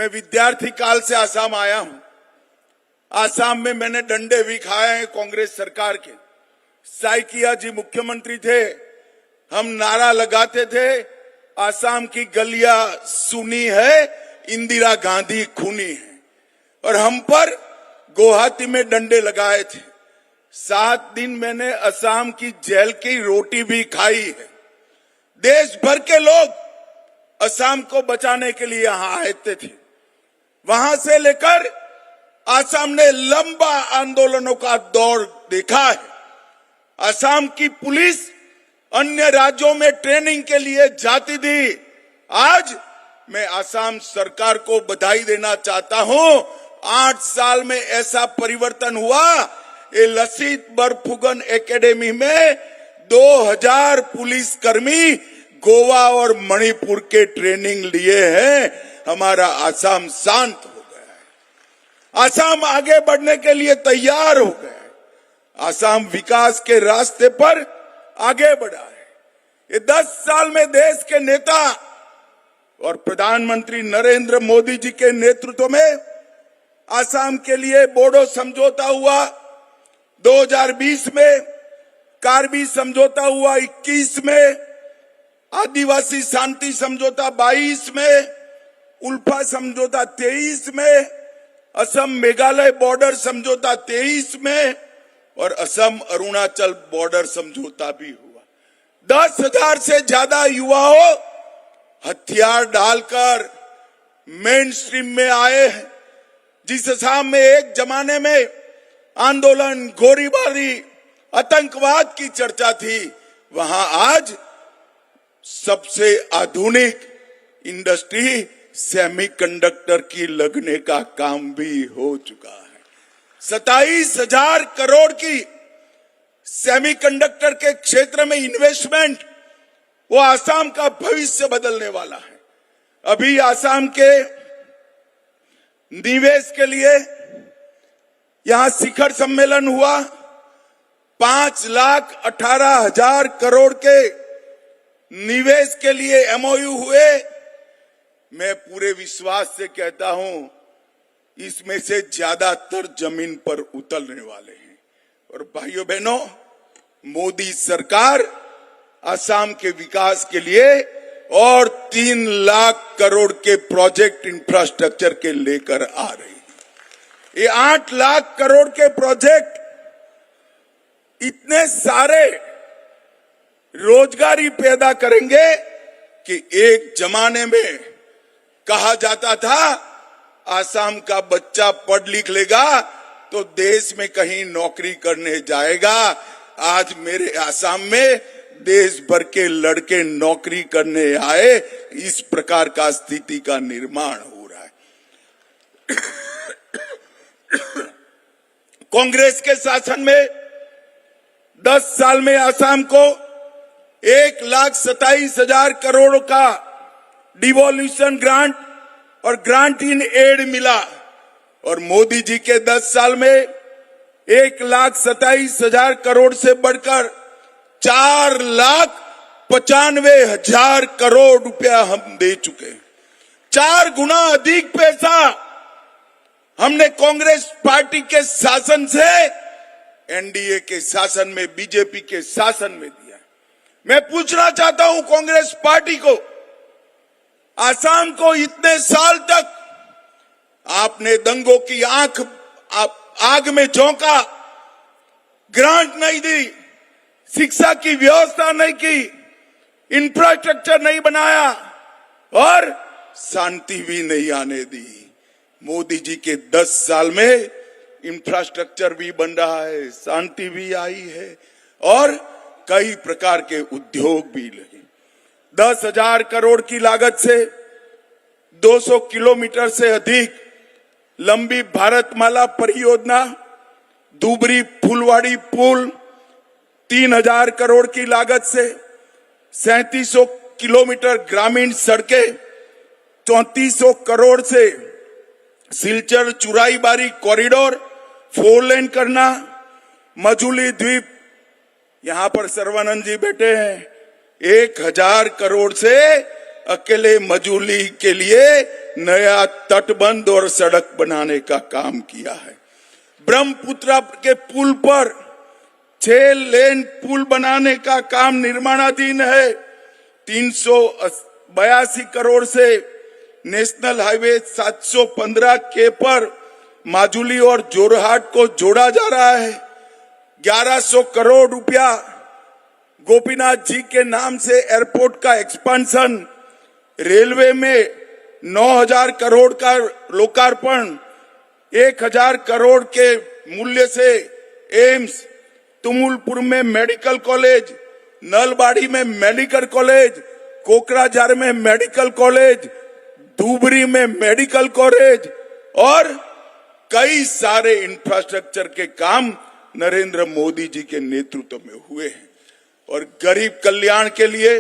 मैं विद्यार्थी काल से आसाम आया हूं। आसाम में मैंने डंडे भी खाए हैं कांग्रेस सरकार के। साइकिया जी मुख्यमंत्री थे, हम नारा लगाते थे, आसाम की गलियां सुनी है, इंदिरा गांधी खूनी है, और हम पर गुवाहाटी में डंडे लगाए थे। 7 दिन मैंने असम की जेल की रोटी भी खाई है। देश भर के लोग असम को बचाने के लिए यहां आए थे। वहां से लेकर असम ने लंबा आंदोलनों का दौर देखा है। असम की पुलिस अन्य राज्यों में ट्रेनिंग के लिए जाती थी। आज मैं असम सरकार को बधाई देना चाहता हूं। 8 साल में ऐसा परिवर्तन हुआ। ये लसित बरफुकन एकेडमी में 2000 पुलिसकर्मी गोवा और मणिपुर के ट्रेनिंग लिए हैं। हमारा असम शांत हो गया है। असम आगे बढ़ने के लिए तैयार हो गया है। असम विकास के रास्ते पर आगे बढ़ा है। ये 10 साल में देश के नेता और प्रधानमंत्री नरेंद्र मोदी जी के नेतृत्व में असम के लिए बोडो समझौता हुआ 2020 में, कार्बी समझौता हुआ 21 में, आदिवासी शांति समझौता 22 में, उल्फा समझौता 23 में, असम मेघालय बॉर्डर समझौता 23 में और असम अरुणाचल बॉर्डर समझौता भी हुआ। 10,000 से ज्यादा युवाओं हथियार डालकर मेन स्ट्रीम में आए हैं। जिस असम में एक जमाने में आंदोलन, गोलीबारी, आतंकवाद की चर्चा थी, वहां आज सबसे आधुनिक इंडस्ट्री सेमीकंडक्टर की लगने का काम भी हो चुका है। 27,000 करोड़ की सेमीकंडक्टर के क्षेत्र में इन्वेस्टमेंट, वो आसाम का भविष्य बदलने वाला है। अभी आसाम के निवेश के लिए यहां शिखर सम्मेलन हुआ। 5,18,000 करोड़ के निवेश के लिए एमओयू हुए। मैं पूरे विश्वास से कहता हूं, इसमें से ज्यादातर जमीन पर उतरने वाले हैं। और भाइयों बहनों, मोदी सरकार असम के विकास के लिए और 3 लाख करोड़ के प्रोजेक्ट इंफ्रास्ट्रक्चर के लेकर आ रही है। ये 8 लाख करोड़ के प्रोजेक्ट इतने सारे रोजगारी पैदा करेंगे कि एक जमाने में कहा जाता था आसाम का बच्चा पढ़ लिख लेगा तो देश में कहीं नौकरी करने जाएगा। आज मेरे आसाम में देश भर के लड़के नौकरी करने आए। इस प्रकार का स्थिति का निर्माण हो रहा है। कांग्रेस के शासन में 10 साल में आसाम को 1,27,000 करोड़ का डिवोल्यूशन ग्रांट और ग्रांट इन एड मिला। और मोदी जी के 10 साल में 1,27,000 करोड़ से बढ़कर 4,95,000 करोड़ रुपया हम दे चुके हैं। 4 गुना अधिक पैसा हमने कांग्रेस पार्टी के शासन से एनडीए के शासन में, बीजेपी के शासन में दिया। मैं पूछना चाहता हूं कांग्रेस पार्टी को, आसाम को इतने साल तक आपने दंगों की आग में झोंका, ग्रांट नहीं दी, शिक्षा की व्यवस्था नहीं की, इंफ्रास्ट्रक्चर नहीं बनाया और शांति भी नहीं आने दी। मोदी जी के 10 साल में इंफ्रास्ट्रक्चर भी बन रहा है, शांति भी आई है और कई प्रकार के उद्योग भी लगे। 10,000 करोड़ की लागत से 200 किलोमीटर से अधिक लंबी भारतमाला परियोजना, धुबरी फुलवाड़ी पुल 3,000 करोड़ की लागत से 3700 किलोमीटर ग्रामीण सड़कें, 3400 करोड़ से सिलचर चुराईबारी कॉरिडोर 4 लेन करना, मजुली द्वीप, यहां पर सर्वानंद जी बैठे हैं, 1,000 करोड़ से अकेले मजूली के लिए नया तटबंध और सड़क बनाने का काम किया है। ब्रह्मपुत्र के पुल पर 6 लेन पुल बनाने का काम निर्माणाधीन है। 382 करोड़ से नेशनल हाईवे 715 के पर माजुली और जोरहाट को जोड़ा जा रहा है। 1100 करोड़ रुपया गोपीनाथ जी के नाम से एयरपोर्ट का एक्सपेंशन, रेलवे में 9000 करोड़ का लोकार्पण, 1000 करोड़ के मूल्य से एम्स, तुमुलपुर में मेडिकल कॉलेज, नलबाड़ी में मेडिकल कॉलेज, कोकराझार में मेडिकल कॉलेज, धुबरी में मेडिकल कॉलेज और कई सारे इंफ्रास्ट्रक्चर के काम नरेंद्र मोदी जी के नेतृत्व में हुए हैं। और गरीब कल्याण के लिए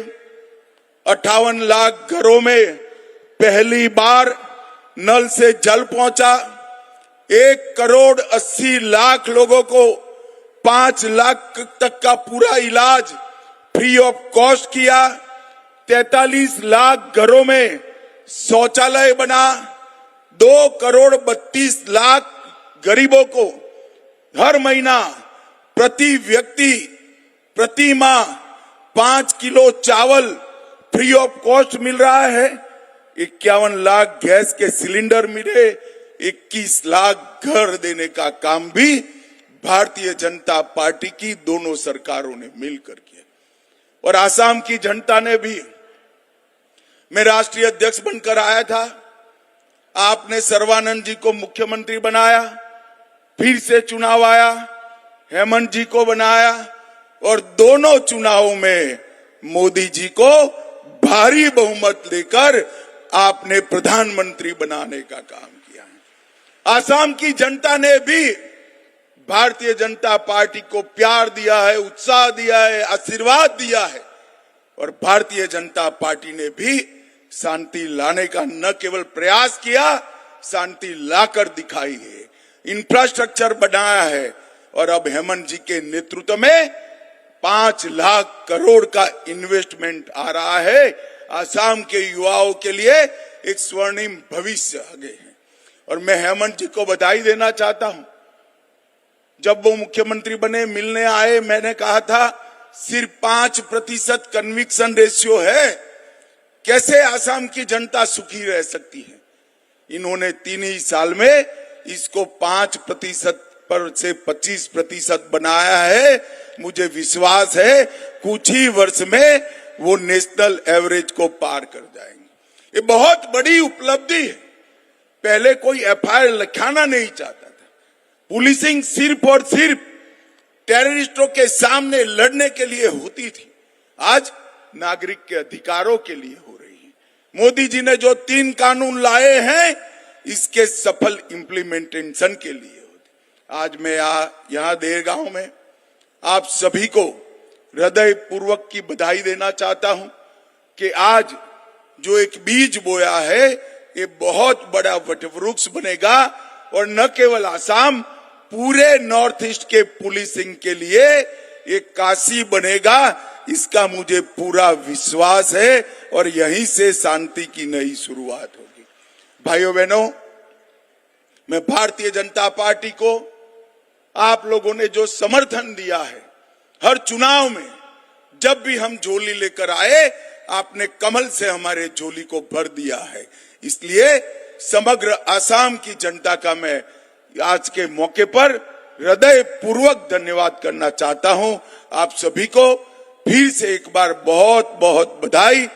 58 लाख घरों में पहली बार नल से जल पहुंचा। 1 करोड़ 80 लाख लोगों को 5 लाख तक का पूरा इलाज फ्री ऑफ कॉस्ट किया। 43 लाख घरों में शौचालय बना। 2 करोड़ 32 लाख गरीबों को हर महीना प्रति व्यक्ति प्रति माह 5 किलो चावल फ्री ऑफ कॉस्ट मिल रहा है। 51 लाख गैस के सिलेंडर मिले। 21 लाख घर देने का काम भी भारतीय जनता पार्टी की दोनों सरकारों ने मिलकर किया। और आसाम की जनता ने भी, मैं राष्ट्रीय अध्यक्ष बनकर आया था, आपने सर्बानंद जी को मुख्यमंत्री बनाया, फिर से चुनाव आया, हेमंत जी को बनाया और दोनों चुनावों में मोदी जी को भारी बहुमत लेकर आपने प्रधानमंत्री बनाने का काम किया है। आसाम की जनता ने भी भारतीय जनता पार्टी को प्यार दिया है, उत्साह दिया है, आशीर्वाद दिया है और भारतीय जनता पार्टी ने भी शांति लाने का न केवल प्रयास किया, शांति लाकर दिखाई है। इंफ्रास्ट्रक्चर बनाया है और अब हेमंत जी के नेतृत्व में 5 लाख करोड़ का इन्वेस्टमेंट आ रहा है। आसाम के युवाओं के लिए एक स्वर्णिम भविष्य आगे है। और मैं हेमंत जी को बधाई देना चाहता हूं। जब वो मुख्यमंत्री बने, मिलने आए, मैंने कहा था सिर्फ 5% कन्विक्शन रेशियो है, कैसे आसाम की जनता सुखी रह सकती है। इन्होंने 3 ही साल में इसको 5% पर से 25% बनाया है। मुझे विश्वास है कुछ ही वर्ष में वो नेशनल एवरेज को पार कर जाएंगे। ये बहुत बड़ी उपलब्धि है। पहले कोई एफआईआर लिखाना नहीं चाहता था। पुलिसिंग सिर्फ और सिर्फ टेररिस्टों के सामने लड़ने के लिए होती थी, आज नागरिक के अधिकारों के लिए हो रही है। मोदी जी ने जो 3 कानून लाए हैं, इसके सफल इंप्लीमेंटेशन के लिए होते। आज मैं यहाँ देरगांव में आप सभी को हृदय पूर्वक की बधाई देना चाहता हूं कि आज जो एक बीज बोया है, ये बहुत बड़ा वटवृक्ष बनेगा और न केवल आसाम, पूरे नॉर्थ ईस्ट के पुलिसिंग के लिए एक काशी बनेगा। इसका मुझे पूरा विश्वास है और यहीं से शांति की नई शुरुआत होगी। भाइयों बहनों, मैं भारतीय जनता पार्टी को आप लोगों ने जो समर्थन दिया है, हर चुनाव में जब भी हम झोली लेकर आए, आपने कमल से हमारे झोली को भर दिया है। इसलिए समग्र आसाम की जनता का मैं आज के मौके पर हृदय पूर्वक धन्यवाद करना चाहता हूं। आप सभी को फिर से एक बार बहुत बहुत बधाई।